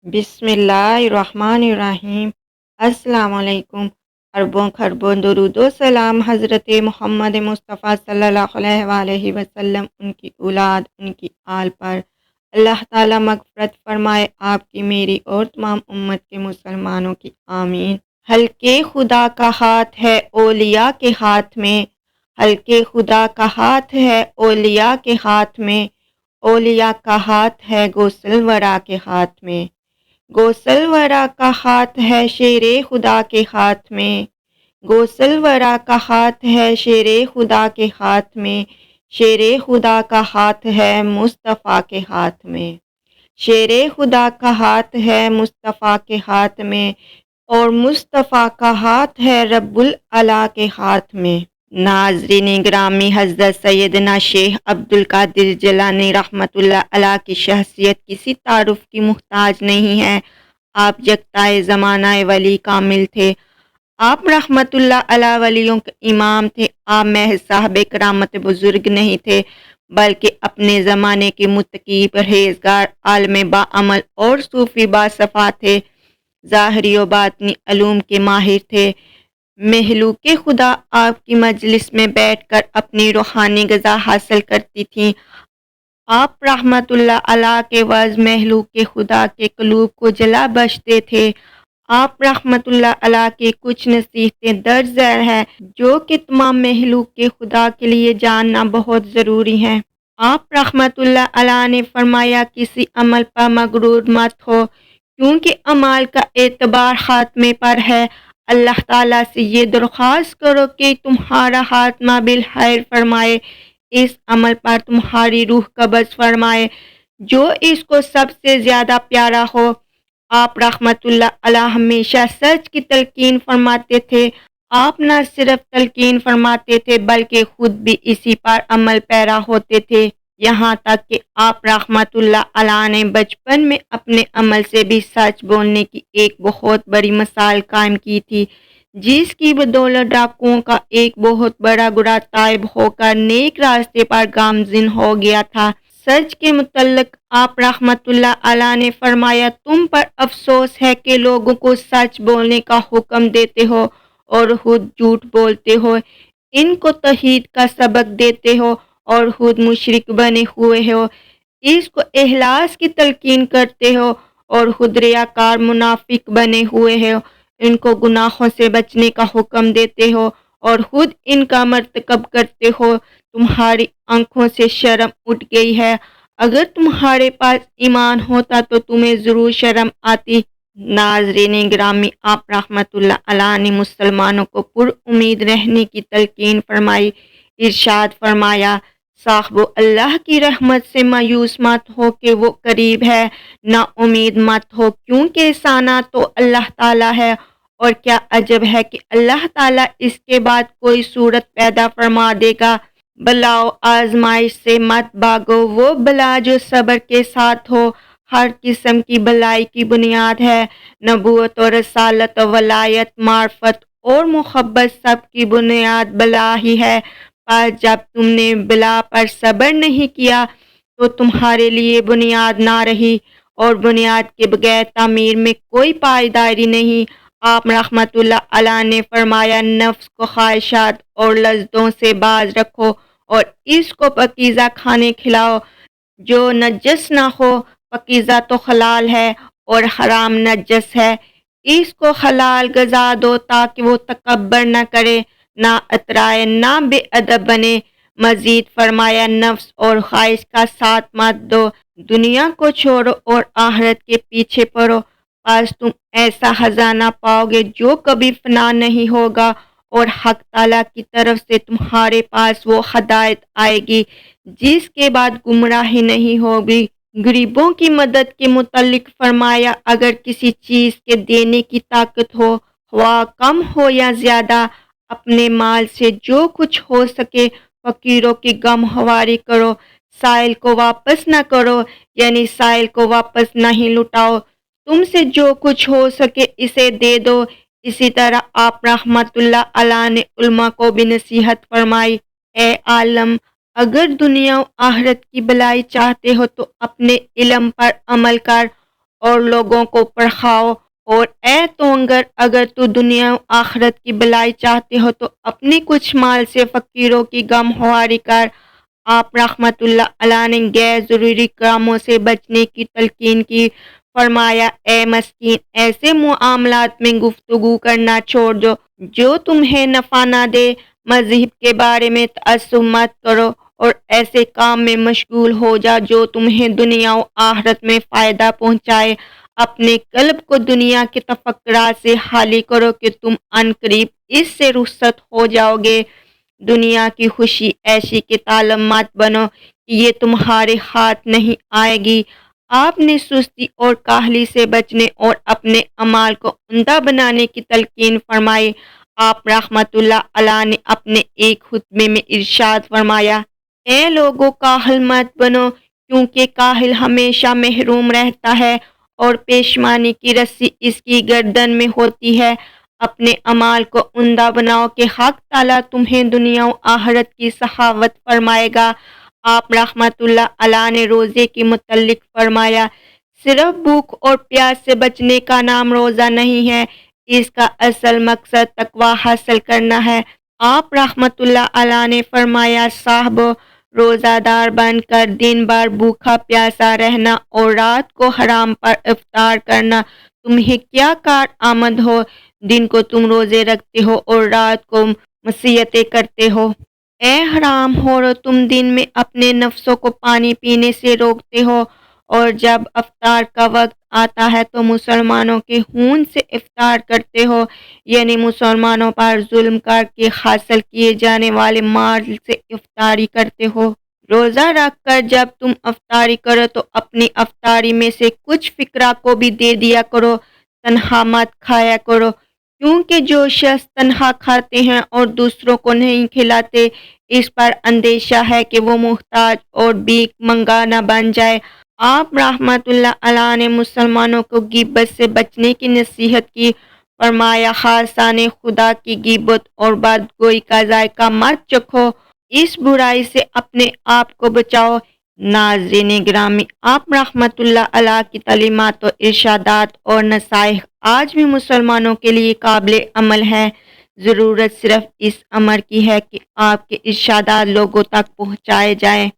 बिस्मिल्लाहिर्रहमानिर्रहीम। अस्सलाम वालेकुम। अरबों खरबों दुरूद व सलाम हज़रत मोहम्मद मुस्तफ़ा सल्लल्लाहु अलैहि वसल्लम, उनकी औलाद, उनकी आल पर अल्लाह ताला मग़फ़िरत फ़रमाए, आपकी, मेरी और तमाम उम्मत के मुसलमानों की, आमीन। हल्के खुदा का हाथ है औलिया के हाथ में, हल्के खुदा का हाथ है औलिया के हाथ में, औलिया का हाथ है गौसल वरा के हाथ में, गौसल वरा का हाथ है शेरे खुदा के हाथ में, गौसल वरा का हाथ है शेरे खुदा के हाथ में, शेरे खुदा का हाथ है मुस्तफ़ा के हाथ में, शेरे खुदा का हाथ है मुस्तफ़ा के हाथ में, और मुस्तफ़ा का हाथ है रब्बुल अला के हाथ में। नाज़रीन ग्रामी, हज़रत सैयदना शेख अब्दुल कादिर जिलानी रहमतुल्लाह अलैह की शख्सियत किसी तारुफ की मुहताज नहीं है। आप यकताए ज़माना वली कामिल थे। आप रहमतुल्लाह अलैह वलियों के इमाम थे। आप महज़ साहब करामत बुजुर्ग नहीं थे, बल्कि अपने ज़माने के मुत्तकी, परहेज़गार, आलिम बाअमल और सूफ़ी बासफ़ा थे। ज़ाहिरी व बातिनी अलूम के माहिर थे। महलूके खुदा आपकी मजलिस में बैठकर अपनी रूहानी ग़िज़ा हासिल करती थीं। आप रहमतुल्लाह अलैह के वज़ महलूके खुदा के क़ुलूब को जला बख्शते थे। आप रहमतुल्लाह अलैह की कुछ नसीहतें दर्ज झैल हैं, जो कि तमाम महलूके खुदा के लिए जानना बहुत ज़रूरी है। आप रहमतुल्लाह अलैह ने फरमाया, किसी अमल पर मगरूर मत हो, क्योंकि अमाल का एतबार खात्मे पर है। अल्लाह ताला से ये दरख्वास्त करो कि तुम्हारा खात्मा बिल खैर फरमाए, इस अमल पर तुम्हारी रूह कब्ज़ फरमाए जो इसको सबसे ज़्यादा प्यारा हो। आप रहमतुल्लाह अलैह हमेशा सच की तलकीन फरमाते थे। आप न सिर्फ तलकीन फरमाते थे, बल्कि खुद भी इसी पर अमल पैरा होते थे। यहाँ तक कि आप रहमतुल्लाह अलैह ने बचपन में अपने अमल से भी सच बोलने की एक बहुत बड़ी मिसाल कायम की थी, जिसकी बदौलत डाकुओं का एक बहुत बड़ा गुरा तायब होकर नेक रास्ते पर गामज़िन हो गया था। सच के मुतल्लिक़ आप रहमतुल्लाह अलैह ने फरमाया, तुम पर अफसोस है कि लोगों को सच बोलने का हुक्म देते हो और खुद झूठ बोलते हो, इनको तौहीद का सबक देते हो और खुद मुशरिक बने हुए हो, इसको इखलास की तलकीन करते हो और खुद रियाकार मुनाफिक बने हुए हो, इनको गुनाहों से बचने का हुक्म देते हो और खुद इनका मर्तकब करते हो। तुम्हारी आंखों से शर्म उठ गई है। अगर तुम्हारे पास ईमान होता तो तुम्हें ज़रूर शर्म आती। नाज़रीन ग्रामी, आप रहमतुल्लाह अलैह ने मुसलमानों को पुरउम्मीद रहने की तलकीन फरमाई। इरशाद फरमाया, साहिबो अल्लाह की रहमत से मायूस मत हो कि वो करीब है, ना उम्मीद मत हो, क्योंकि साना तो अल्लाह ताला है। और क्या अजब है कि अल्लाह ताला इसके बाद कोई सूरत पैदा फरमा देगा। बलाओ आजमाइश से मत भागो, वो बला जो सब्र के साथ हो। हर किस्म की भलाई की बुनियाद है नबूवत और रसालत और वलायत, मार्फत और मोहब्बत, सब की बुनियाद बला ही है। पर जब तुमने बला पर सब्र नहीं किया तो तुम्हारे लिए बुनियाद ना रही, और बुनियाद के बगैर तामीर में कोई पायदारी नहीं। आप रहमतुल्लाह अलैह ने फरमाया, नफ्स को ख्वाहिशात और लज्जतों से बाज रखो और इसको पकीज़ा खाने खिलाओ जो नजस ना हो। पकीज़ा तो हलाल है और हराम नजस है। इसको हलाल गज़ा दो ताकि वो तकब्बर न करे, ना अतराए, ना बेअदब बने। मजीद फरमाया, नफ्स और ख्वाहिश का साथ मत दो, दुनिया को छोड़ो और आखिरत के पीछे पड़ो। बस तुम ऐसा खजाना पाओगे जो कभी फना नहीं होगा, और हक ताला की तरफ से तुम्हारे पास वो हदायत आएगी जिसके बाद गुमराही नहीं होगी। गरीबों की मदद के मुतल्लिक फरमाया, अगर किसी चीज़ के देने की ताकत हो, ख्वाह कम हो या ज़्यादा, अपने माल से जो कुछ हो सके फ़कीरों की गमख्वारी करो। साइल को वापस न करो, यानी साइल को वापस नहीं लुटाओ। तुमसे जो कुछ हो सके इसे दे दो। इसी तरह आप रहमतुल्लाह अलैह ने उलमा को भी नसीहत फरमाई, ए आलम, अगर दुनिया और आखिरत की भलाई चाहते हो तो अपने इल्म पर अमल कर اور لوگوں کو پڑھاؤ۔ اور اے تونگر، اگر تو دنیا و آخرت کی بھلائی چاہتے ہو تو اپنے کچھ مال سے فقیروں کی غم خواری کر۔ آپ رحمت اللہ علیہ نے غیر ضروری کاموں سے بچنے کی تلقین کی، فرمایا اے مسکین، ایسے معاملات میں گفتگو کرنا چھوڑ دو جو تمہیں نفع نہ دے، مذہب کے بارے میں تعصب مت کرو اور ایسے کام میں مشغول ہو جا جو تمہیں دنیا و آخرت میں فائدہ پہنچائے۔ اپنے قلب کو دنیا کے تفکرات سے خالی کرو کہ تم عن قریب اس سے رخصت ہو جاؤ گے۔ دنیا کی خوشی عیشی کے طالب مت بنو کہ یہ تمہارے ہاتھ نہیں آئے گی۔ آپ نے سستی اور کاہلی سے بچنے اور اپنے اعمال کو عمدہ بنانے کی تلقین فرمائی۔ آپ رحمت اللہ علیہ نے اپنے ایک خطبے میں ارشاد فرمایا، اے لوگو، کاہل مت بنو، کیونکہ کاہل ہمیشہ محروم رہتا ہے اور پیشمانی کی رسی اس کی گردن میں ہوتی ہے۔ اپنے اعمال کو عمدہ بناؤ کہ حق تعالیٰ تمہیں دنیا و آخرت کی سخاوت فرمائے گا۔ آپ رحمت اللہ علیہ نے روزے کے متعلق فرمایا، صرف بھوک اور پیاس سے بچنے کا نام روزہ نہیں ہے، اس کا اصل مقصد تقوی حاصل کرنا ہے۔ آپ رحمت اللہ علیہ نے فرمایا، صاحبو، روزہ دار بن کر دن بھر بھوکا پیاسا رہنا اور رات کو حرام پر افطار کرنا تمہیں کیا کارآمد ہو؟ دن کو تم روزے رکھتے ہو اور رات کو معصیتیں کرتے ہو۔ اے حرام خورو، تم دن میں اپنے نفسوں کو پانی پینے سے روکتے ہو اور جب افطار کا وقت آتا ہے تو مسلمانوں کے خون سے افطار کرتے ہو، یعنی مسلمانوں پر ظلم کر کے حاصل کیے جانے والے مال سے افطاری کرتے ہو۔ روزہ رکھ کر جب تم افطاری کرو تو اپنی افطاری میں سے کچھ فقراء کو بھی دے دیا کرو، تنہا مت کھایا کرو، کیونکہ جو شخص تنہا کھاتے ہیں اور دوسروں کو نہیں کھلاتے، اس پر اندیشہ ہے کہ وہ محتاج اور بھیک منگا نہ بن جائے۔ آپ رحمت اللہ علیہ نے مسلمانوں کو غیبت سے بچنے کی نصیحت کی، فرمایا، خاصان خدا کی غیبت اور بدگوئی کا ذائقہ مت چکھو، اس برائی سے اپنے آپ کو بچاؤ۔ ناظرین گرامی، آپ رحمت اللہ علیہ کی تعلیمات و ارشادات اور نصائح آج بھی مسلمانوں کے لیے قابل عمل ہے۔ ضرورت صرف اس امر کی ہے کہ آپ کے ارشادات لوگوں تک پہنچائے جائیں۔